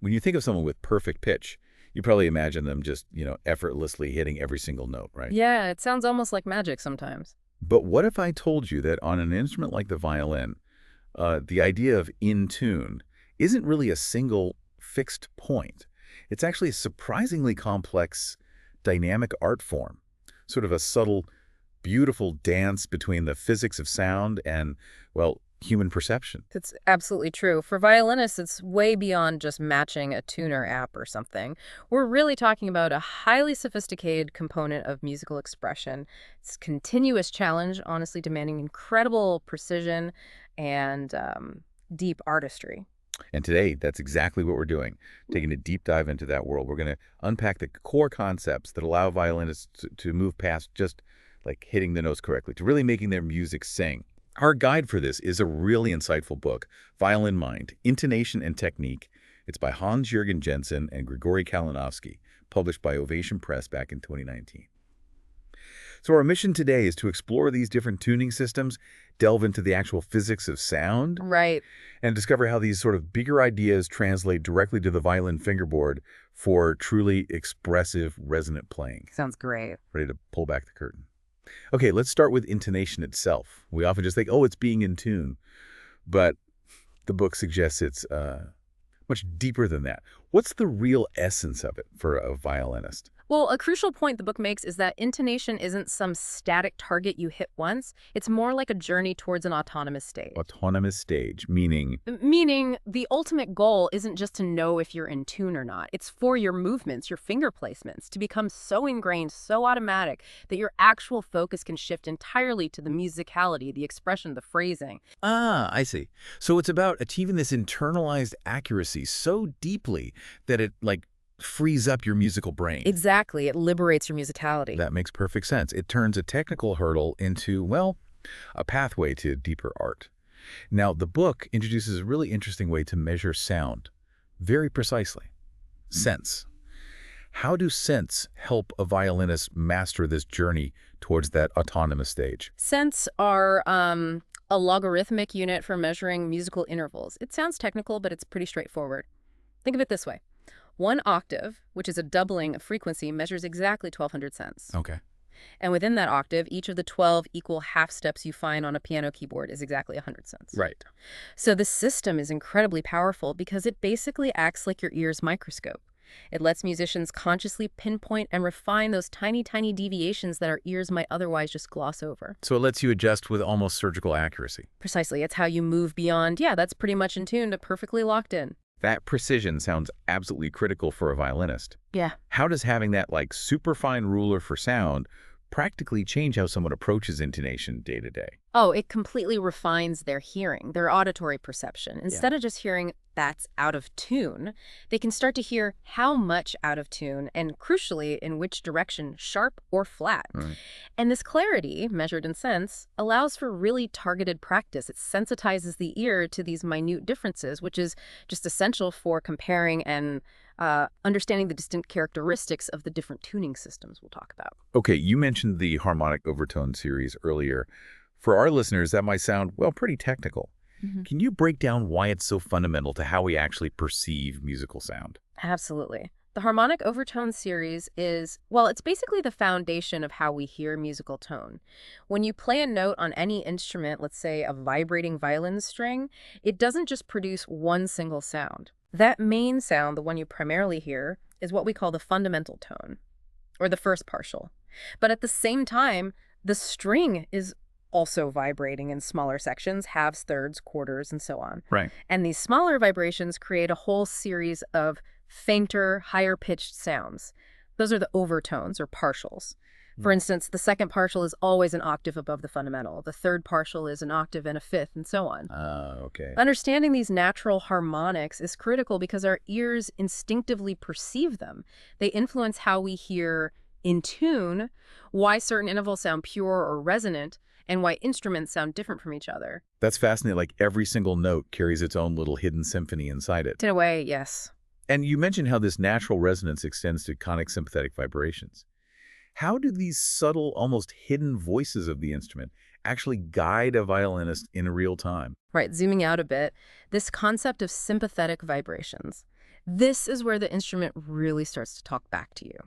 When you think of someone with perfect pitch, you probably imagine them just, effortlessly hitting every single note, right? Yeah, it sounds almost like magic sometimes. But what if I told you that on an instrument like the violin, the idea of in tune isn't really a single fixed point. It's actually a surprisingly complex dynamic art form, sort of a subtle, beautiful dance between the physics of sound and, well, human perception. It's absolutely true. For violinists, it's way beyond just matching a tuner app or something. We're really talking about a highly sophisticated component of musical expression. It's a continuous challenge, honestly demanding incredible precision and deep artistry. And today, that's exactly what we're doing, taking a deep dive into that world. We're going to unpack the core concepts that allow violinists to move past just like hitting the notes correctly, to really making their music sing. Our guide for this is a really insightful book, ViolinMind, Intonation and Technique. It's by Hans-Jürgen Jensen and Grigory Kalinovsky, published by Ovation Press back in 2019. So our mission today is to explore these different tuning systems, delve into the actual physics of sound, Right. and discover how these sort of bigger ideas translate directly to the violin fingerboard for truly expressive, resonant playing. Sounds great. Ready to pull back the curtain? Okay, let's start with intonation itself. We often just think, oh, it's being in tune. But the book suggests it's much deeper than that. What's the real essence of it for a violinist? Well, a crucial point the book makes is that intonation isn't some static target you hit once. It's more like a journey towards an autonomous stage. Autonomous stage, meaning Meaning, the ultimate goal isn't just to know if you're in tune or not. It's for your movements, your finger placements, to become so ingrained, so automatic, that your actual focus can shift entirely to the musicality, the expression, the phrasing. I see. So it's about achieving this internalized accuracy so deeply that it, frees up your musical brain. Exactly. It liberates your musicality. That makes perfect sense. It turns a technical hurdle into, well, a pathway to deeper art. Now, the book introduces a really interesting way to measure sound, very precisely. Sense. How do scents help a violinist master this journey towards that autonomous stage? Cents are a logarithmic unit for measuring musical intervals. It sounds technical, but it's pretty straightforward. Think of it this way. 1 octave, which is a doubling of frequency, measures exactly 1,200 cents. Okay. And within that octave, each of the 12 equal half steps you find on a piano keyboard is exactly 100 cents. Right. So this system is incredibly powerful because it basically acts like your ear's microscope. It lets musicians consciously pinpoint and refine those tiny, tiny deviations that our ears might otherwise just gloss over. So it lets you adjust with almost surgical accuracy. Precisely. It's how you move beyond, yeah, that's pretty much in tune to perfectly locked in. That precision sounds absolutely critical for a violinist. Yeah. How does having that super fine ruler for sound practically change how someone approaches intonation day to day? Oh, it completely refines their hearing, their auditory perception. Instead of just hearing that's out of tune, they can start to hear how much out of tune and, crucially, in which direction, sharp or flat. Right. And this clarity, measured in cents, allows for really targeted practice. It sensitizes the ear to these minute differences, which is just essential for comparing and understanding the distinct characteristics of the different tuning systems we'll talk about. Okay, you mentioned the harmonic overtone series earlier. For our listeners, that might sound, well, pretty technical. Can you break down why it's so fundamental to how we actually perceive musical sound? Absolutely. The harmonic overtone series is, well, it's basically the foundation of how we hear musical tone. When you play a note on any instrument, let's say a vibrating violin string, it doesn't just produce one single sound. That main sound, the one you primarily hear, is what we call the fundamental tone, or the first partial. But at the same time, the string is also vibrating in smaller sections, halves, thirds, quarters, and so on. Right. And these smaller vibrations create a whole series of fainter, higher-pitched sounds. Those are the overtones, or partials. For instance, the second partial is always an octave above the fundamental. The third partial is an octave and a fifth, and so on. Okay. Understanding these natural harmonics is critical because our ears instinctively perceive them. They influence how we hear in tune, why certain intervals sound pure or resonant, and why instruments sound different from each other. That's fascinating. Like every single note carries its own little hidden symphony inside it. In a way, yes. And you mentioned how this natural resonance extends to conic sympathetic vibrations. How do these subtle, almost hidden voices of the instrument actually guide a violinist in real time? Right, zooming out a bit, this concept of sympathetic vibrations. This is where the instrument really starts to talk back to you.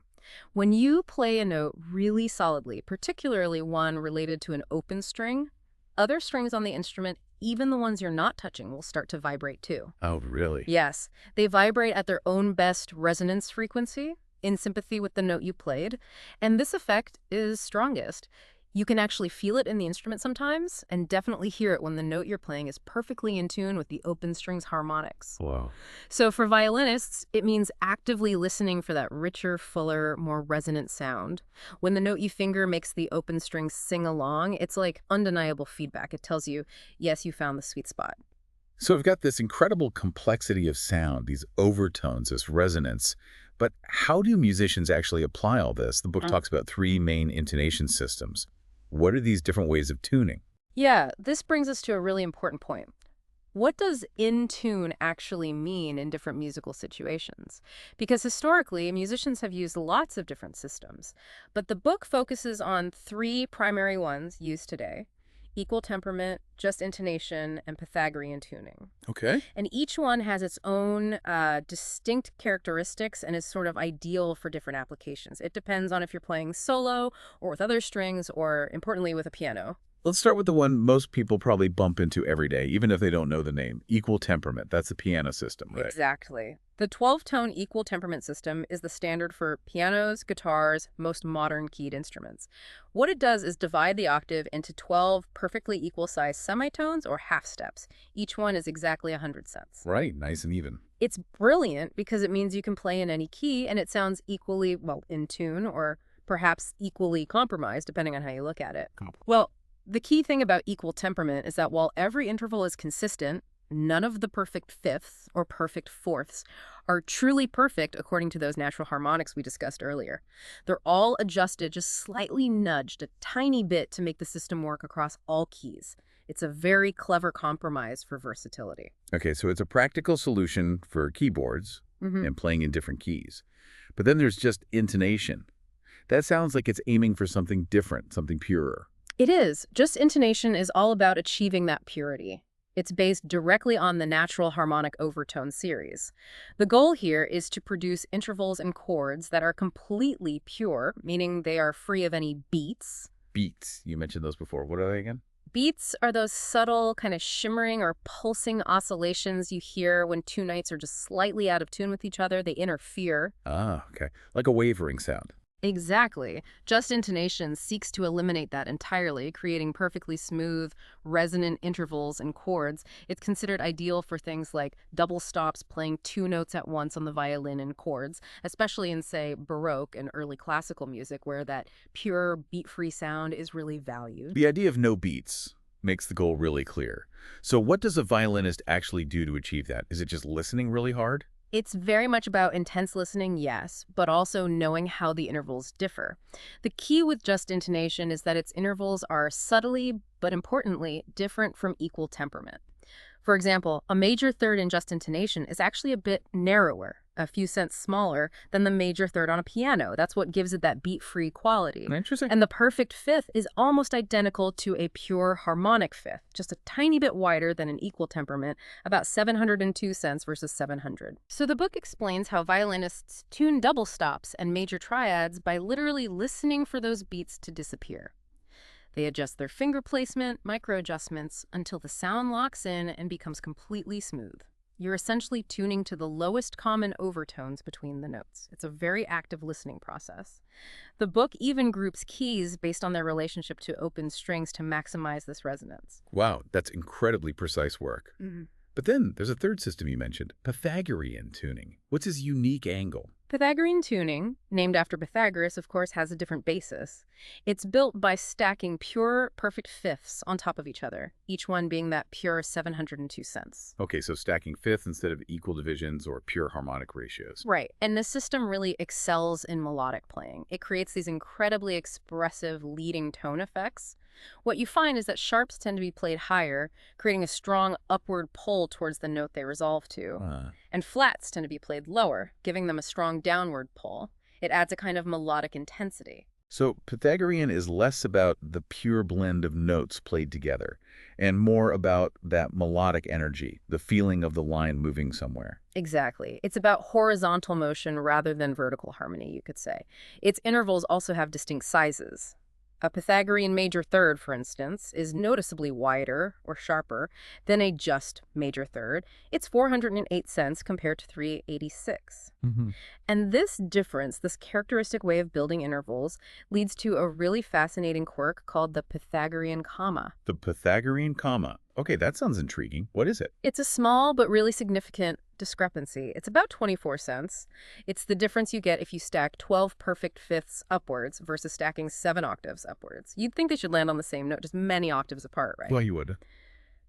When you play a note really solidly, particularly one related to an open string, other strings on the instrument, even the ones you're not touching, will start to vibrate too. Oh, really? Yes, they vibrate at their own best resonance frequency, in sympathy with the note you played, and this effect is strongest. You can actually feel it in the instrument sometimes, and definitely hear it when the note you're playing is perfectly in tune with the open strings harmonics. Wow. So for violinists, it means actively listening for that richer, fuller, more resonant sound. When the note you finger makes the open strings sing along, it's like undeniable feedback. It tells you, yes, you found the sweet spot. So we've got this incredible complexity of sound, these overtones, this resonance. But how do musicians actually apply all this? The book talks about three main intonation systems. What are these different ways of tuning? Yeah, this brings us to a really important point. What does in tune actually mean in different musical situations? Because historically, musicians have used lots of different systems, but the book focuses on three primary ones used today: equal temperament, just intonation, and Pythagorean tuning. Okay. And each one has its own distinct characteristics and is sort of ideal for different applications. It depends on if you're playing solo or with other strings or, importantly, with a piano. Let's start with the one most people probably bump into every day, even if they don't know the name. Equal temperament. That's the piano system, right? Exactly. The 12-tone equal temperament system is the standard for pianos, guitars, most modern keyed instruments. What it does is divide the octave into 12 perfectly equal-sized semitones or half steps. Each one is exactly 100 cents. Right. Nice and even. It's brilliant because it means you can play in any key and it sounds equally, well, in tune or perhaps equally compromised, depending on how you look at it. Well, the key thing about equal temperament is that while every interval is consistent, none of the perfect fifths or perfect fourths are truly perfect according to those natural harmonics we discussed earlier. They're all adjusted, just slightly nudged a tiny bit to make the system work across all keys. It's a very clever compromise for versatility. Okay, so it's a practical solution for keyboards and playing in different keys. But then there's just intonation. That sounds like it's aiming for something different, something purer. It is. Just intonation is all about achieving that purity. It's based directly on the natural harmonic overtone series. The goal here is to produce intervals and chords that are completely pure, meaning they are free of any beats. Beats. You mentioned those before. What are they again? Beats are those subtle, kind of shimmering or pulsing oscillations you hear when two notes are just slightly out of tune with each other. They interfere. Ah, okay. Like a wavering sound. Exactly. Just intonation seeks to eliminate that entirely, creating perfectly smooth, resonant intervals and chords. It's considered ideal for things like double stops, playing two notes at once on the violin and chords, especially in, say, Baroque and early classical music, where that pure, beat-free sound is really valued. The idea of no beats makes the goal really clear. So what does a violinist actually do to achieve that? Is it just listening really hard? It's very much about intense listening, yes, but also knowing how the intervals differ. The key with just intonation is that its intervals are subtly, but importantly, different from equal temperament. For example, a major third in just intonation is actually a bit narrower, a few cents smaller than the major third on a piano. That's what gives it that beat-free quality. Interesting. And the perfect fifth is almost identical to a pure harmonic fifth, just a tiny bit wider than an equal temperament, about 702 cents versus 700. So the book explains how violinists tune double stops and major triads by literally listening for those beats to disappear. They adjust their finger placement, micro-adjustments, until the sound locks in and becomes completely smooth. You're essentially tuning to the lowest common overtones between the notes. It's a very active listening process. The book even groups keys based on their relationship to open strings to maximize this resonance. Wow, that's incredibly precise work. But then there's a third system you mentioned, Pythagorean tuning. What's his unique angle? Pythagorean tuning, named after Pythagoras, of course, has a different basis. It's built by stacking pure, perfect fifths on top of each other, each one being that pure 702 cents. Okay, so stacking fifths instead of equal divisions or pure harmonic ratios. Right, and this system really excels in melodic playing. It creates these incredibly expressive leading tone effects. What you find is that sharps tend to be played higher, creating a strong upward pull towards the note they resolve to. And flats tend to be played lower, giving them a strong downward pull. It adds a kind of melodic intensity. So Pythagorean is less about the pure blend of notes played together and more about that melodic energy, the feeling of the line moving somewhere. Exactly. It's about horizontal motion rather than vertical harmony, you could say. Its intervals also have distinct sizes. A Pythagorean major third, for instance, is noticeably wider or sharper than a just major third. It's 408 cents compared to 386. Hmm. And this difference, this characteristic way of building intervals, leads to a really fascinating quirk called the Pythagorean comma. The Pythagorean comma. Okay, that sounds intriguing. What is it? It's a small but really significant discrepancy. It's about 24 cents. It's the difference you get if you stack 12 perfect fifths upwards versus stacking 7 octaves upwards. You'd think they should land on the same note, just many octaves apart, right? Well, you would.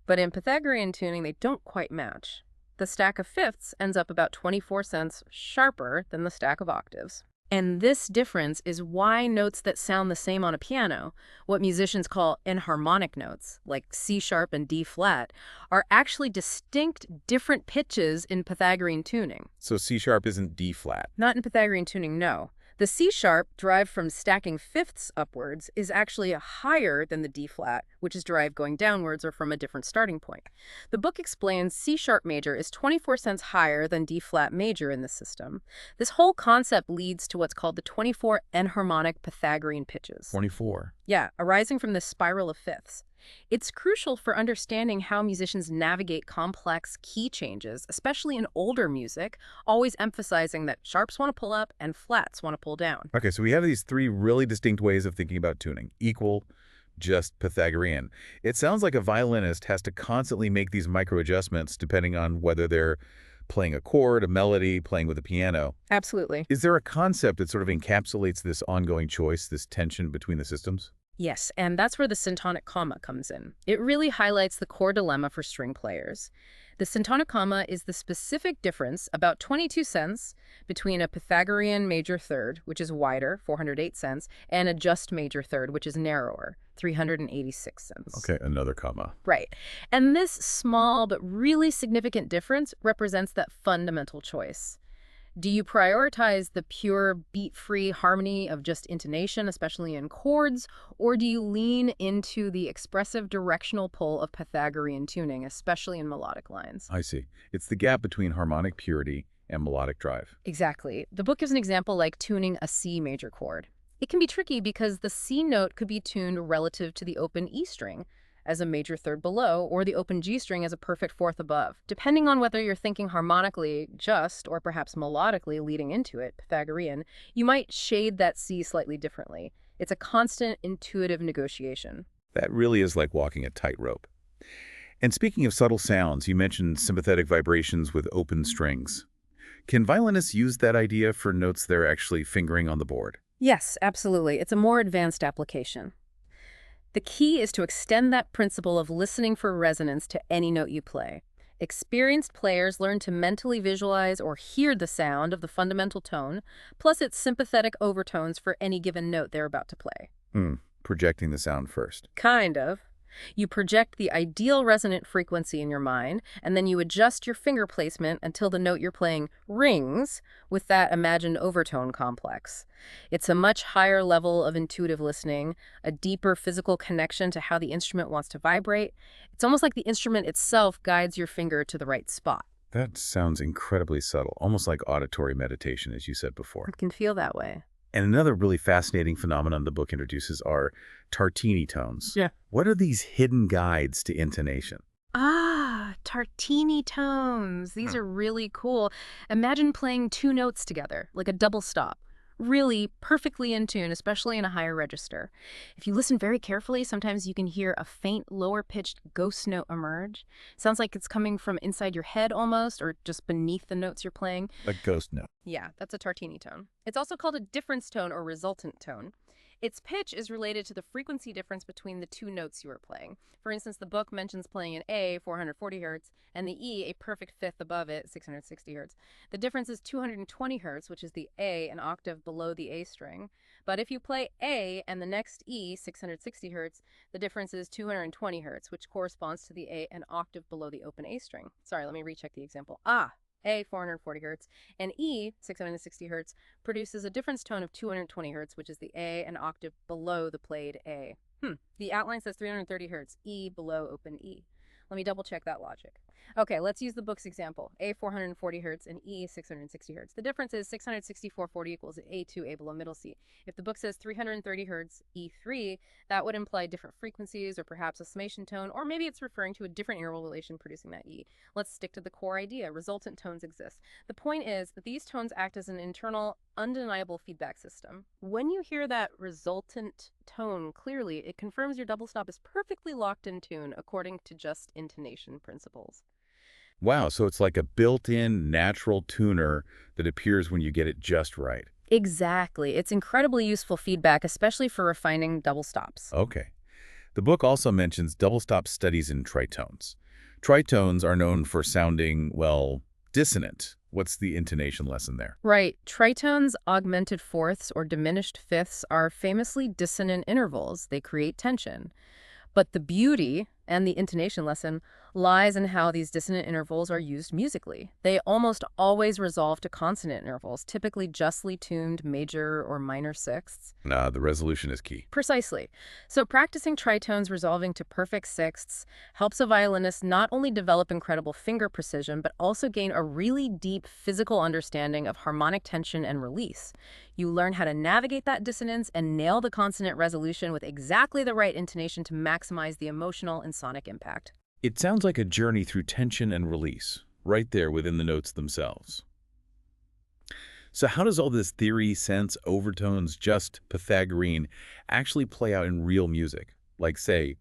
But in Pythagorean tuning, they don't quite match. The stack of fifths ends up about 24 cents sharper than the stack of octaves. And this difference is why notes that sound the same on a piano, what musicians call enharmonic notes, like C sharp and D flat, are actually distinct different pitches in Pythagorean tuning. So C sharp isn't D flat. Not in Pythagorean tuning, no. The C sharp, derived from stacking fifths upwards, is actually higher than the D flat, which is derived going downwards or from a different starting point. The book explains C sharp major is 24 cents higher than D flat major in the system. This whole concept leads to what's called the 24 enharmonic Pythagorean pitches. 24. Yeah, arising from this spiral of fifths. It's crucial for understanding how musicians navigate complex key changes, especially in older music, always emphasizing that sharps want to pull up and flats want to pull down. Okay, so we have these three really distinct ways of thinking about tuning. Equal, just, Pythagorean. It sounds like a violinist has to constantly make these micro adjustments depending on whether they're playing a chord, a melody, playing with a piano. Absolutely. Is there a concept that sort of encapsulates this ongoing choice, this tension between the systems? Yes, and that's where the syntonic comma comes in. It really highlights the core dilemma for string players. The syntonic comma is the specific difference, about 22 cents, between a Pythagorean major third, which is wider, 408 cents, and a just major third, which is narrower, 386 cents. Okay, another comma. Right. And this small but really significant difference represents that fundamental choice. Do you prioritize the pure beat-free harmony of just intonation, especially in chords, or do you lean into the expressive directional pull of Pythagorean tuning, especially in melodic lines? I see. It's the gap between harmonic purity and melodic drive. Exactly. The book gives an example like tuning a C major chord. It can be tricky because the C note could be tuned relative to the open E string as a major third below, or the open G string as a perfect fourth above. Depending on whether you're thinking harmonically just, or perhaps melodically leading into it, Pythagorean, you might shade that C slightly differently. It's a constant intuitive negotiation. That really is like walking a tightrope. And speaking of subtle sounds, you mentioned sympathetic vibrations with open strings. Can violinists use that idea for notes they're actually fingering on the board? Yes, absolutely. It's a more advanced application. The key is to extend that principle of listening for resonance to any note you play. Experienced players learn to mentally visualize or hear the sound of the fundamental tone, plus its sympathetic overtones for any given note they're about to play. Projecting the sound first. Kind of. You project the ideal resonant frequency in your mind, and then you adjust your finger placement until the note you're playing rings with that imagined overtone complex. It's a much higher level of intuitive listening, a deeper physical connection to how the instrument wants to vibrate. It's almost like the instrument itself guides your finger to the right spot. That sounds incredibly subtle, almost like auditory meditation, as you said before. It can feel that way. And another really fascinating phenomenon the book introduces are tartini tones. Yeah. What are these hidden guides to intonation? Tartini tones. These are really cool. Imagine playing two notes together, like a double stop. Really perfectly in tune, especially in a higher register. If you listen very carefully, sometimes you can hear a faint, lower-pitched ghost note emerge. Sounds like it's coming from inside your head almost, or just beneath the notes you're playing. A ghost note. Yeah, that's a tartini tone. It's also called a difference tone or resultant tone. Its pitch is related to the frequency difference between the two notes you are playing. For instance, the book mentions playing an A, 440 Hz, and the E, a perfect fifth above it, 660 Hz. The difference is 220 Hz, which is the A, an octave below the A string. But if you play A and the next E, 660 Hz, the difference is 220 Hz, which corresponds to the A, an octave below the open A string. Sorry, let me recheck the example. A, 440 Hz, and E, 660 Hz, produces a difference tone of 220 Hz, which is the A, an octave below the played A. The outline says 330 Hz, E below open E. Let me double check that logic. Okay, let's use the book's example. A 440 hertz and E 660 hertz. The difference is 664.40 equals A2, A below middle C. If the book says 330 hertz, E3, that would imply different frequencies or perhaps a summation tone, or maybe it's referring to a different interval relation producing that E. Let's stick to the core idea. Resultant tones exist. The point is that these tones act as an internal, undeniable feedback system. When you hear that resultant tone clearly, it confirms your double stop is perfectly locked in tune according to just intonation principles. Wow, so it's like a built-in natural tuner that appears when you get it just right. Exactly. It's incredibly useful feedback, especially for refining double stops. Okay. The book also mentions double stop studies in tritones. Tritones are known for sounding, well, dissonant. What's the intonation lesson there? Right. Tritones, augmented fourths, or diminished fifths are famously dissonant intervals. They create tension. But the beauty and the intonation lesson lies in how these dissonant intervals are used musically. They almost always resolve to consonant intervals, typically justly tuned major or minor sixths. Nah, the resolution is key. Precisely. So practicing tritones resolving to perfect sixths helps a violinist not only develop incredible finger precision, but also gain a really deep physical understanding of harmonic tension and release. You learn how to navigate that dissonance and nail the consonant resolution with exactly the right intonation to maximize the emotional and sonic impact. It sounds like a journey through tension and release, right there within the notes themselves. So how does all this theory, sense, overtones, just Pythagorean, actually play out in real music? Like, say,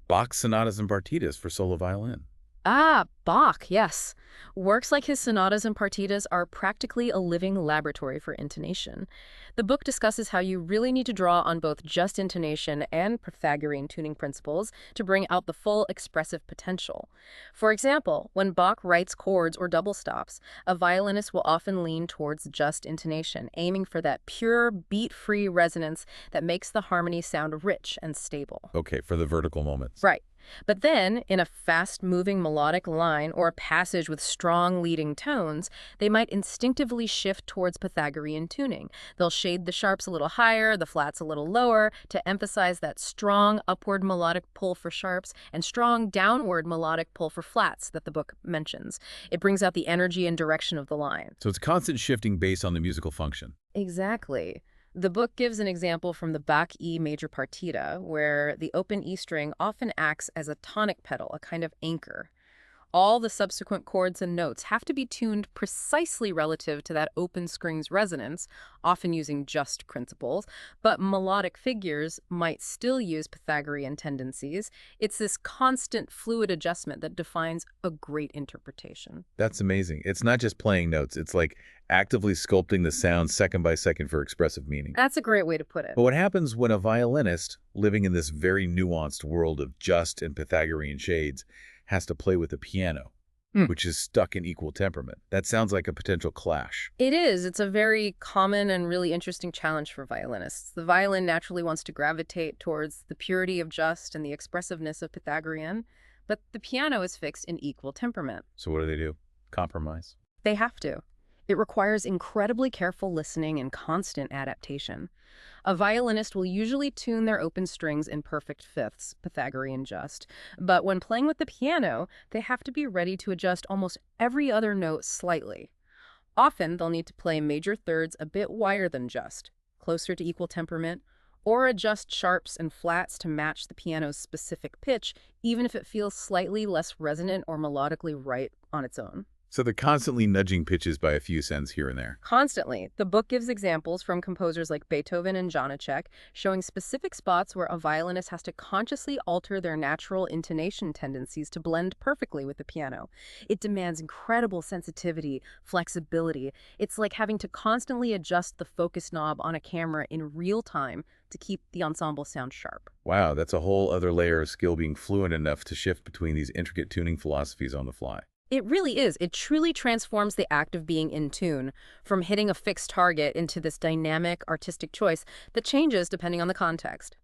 Bach's sonatas and partitas for solo violin. Ah, Bach, yes. Works like his sonatas and partitas are practically a living laboratory for intonation. The book discusses how you really need to draw on both just intonation and Pythagorean tuning principles to bring out the full expressive potential. For example, when Bach writes chords or double stops, a violinist will often lean towards just intonation, aiming for that pure, beat-free resonance that makes the harmony sound rich and stable. Okay, for the vertical moments. Right. But then, in a fast-moving melodic line or a passage with strong leading tones, they might instinctively shift towards Pythagorean tuning. They'll shade the sharps a little higher, the flats a little lower, to emphasize that strong upward melodic pull for sharps and strong downward melodic pull for flats that the book mentions. It brings out the energy and direction of the line. So it's constant shifting based on the musical function. Exactly. The book gives an example from the Bach E major partita, where the open E string often acts as a tonic pedal, a kind of anchor. All the subsequent chords and notes have to be tuned precisely relative to that open string's resonance, often using just principles, but melodic figures might still use Pythagorean tendencies. It's this constant fluid adjustment that defines a great interpretation. That's amazing. It's not just playing notes. It's like actively sculpting the sound second by second for expressive meaning. That's a great way to put it. But what happens when a violinist, living in this very nuanced world of just and Pythagorean shades, has to play with a piano, which is stuck in equal temperament? That sounds like a potential clash. It is. It's a very common and really interesting challenge for violinists. The violin naturally wants to gravitate towards the purity of just and the expressiveness of Pythagorean, but the piano is fixed in equal temperament. So what do? Compromise? They have to. It requires incredibly careful listening and constant adaptation. A violinist will usually tune their open strings in perfect fifths, Pythagorean just, but when playing with the piano, they have to be ready to adjust almost every other note slightly. Often, they'll need to play major thirds a bit wider than just, closer to equal temperament, or adjust sharps and flats to match the piano's specific pitch, even if it feels slightly less resonant or melodically right on its own. So they're constantly nudging pitches by a few cents here and there. Constantly. The book gives examples from composers like Beethoven and Janáček, showing specific spots where a violinist has to consciously alter their natural intonation tendencies to blend perfectly with the piano. It demands incredible sensitivity, flexibility. It's like having to constantly adjust the focus knob on a camera in real time to keep the ensemble sound sharp. Wow, that's a whole other layer of skill, being fluent enough to shift between these intricate tuning philosophies on the fly. It really is. It truly transforms the act of being in tune from hitting a fixed target into this dynamic artistic choice that changes depending on the context.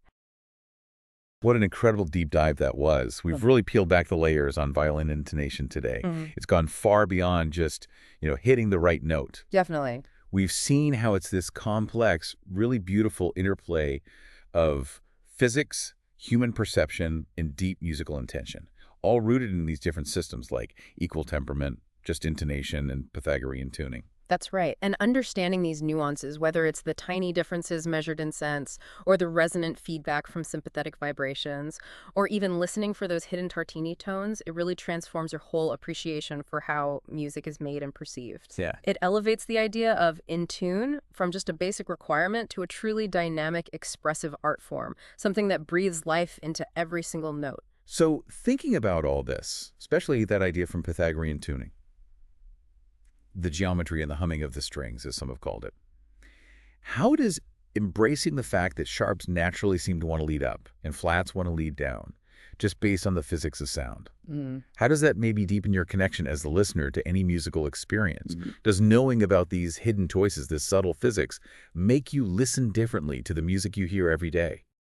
What an incredible deep dive that was. We've really peeled back the layers on violin intonation today. It's gone far beyond just, hitting the right note. Definitely. We've seen how it's this complex, really beautiful interplay of physics, human perception, and deep musical intention, all rooted in these different systems like equal temperament, just intonation, and Pythagorean tuning. That's right. And understanding these nuances, whether it's the tiny differences measured in cents, or the resonant feedback from sympathetic vibrations, or even listening for those hidden tartini tones, it really transforms your whole appreciation for how music is made and perceived. Yeah. It elevates the idea of in tune from just a basic requirement to a truly dynamic, expressive art form, something that breathes life into every single note. So thinking about all this, especially that idea from Pythagorean tuning, the geometry and the humming of the strings, as some have called it, how does embracing the fact that sharps naturally seem to want to lead up and flats want to lead down, just based on the physics of sound, how does that maybe deepen your connection as the listener to any musical experience? Does knowing about these hidden choices, this subtle physics, make you listen differently to the music you hear every day?